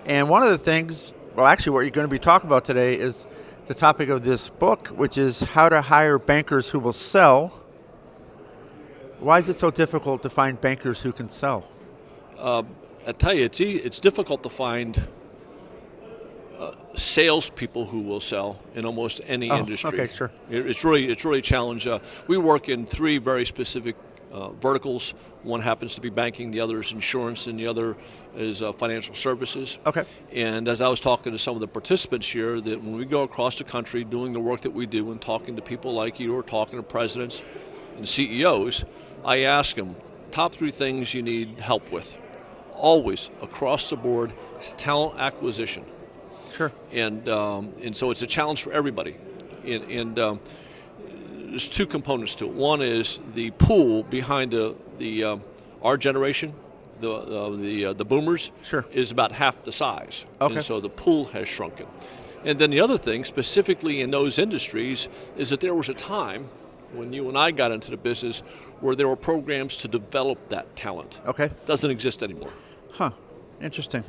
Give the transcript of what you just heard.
And one of the things, well, actually, what you're going to be talking about today is the topic of this book, which is how to hire bankers who will sell. Why is it so difficult to find bankers who can sell? I tell you, it's difficult to find salespeople who will sell in almost any industry. Okay, sure. It's really a challenge. We work in three very specific verticals. One happens to be banking, the other is insurance, and the other is financial services. Okay. And as I was talking to some of the participants here, that when we go across the country doing the work that we do and talking to people like you or talking to presidents and CEOs, I ask them, top three things you need help with. Always, across the board, is talent acquisition. Sure. And so it's a challenge for everybody. And there's two components to it. One is the pool behind our generation, the boomers, Sure. is about half the size. Okay. And so the pool has shrunken. And then the other thing, specifically in those industries, is that there was a time when you and I got into the business where there were programs to develop that talent. Okay. Doesn't exist anymore. Huh. Interesting.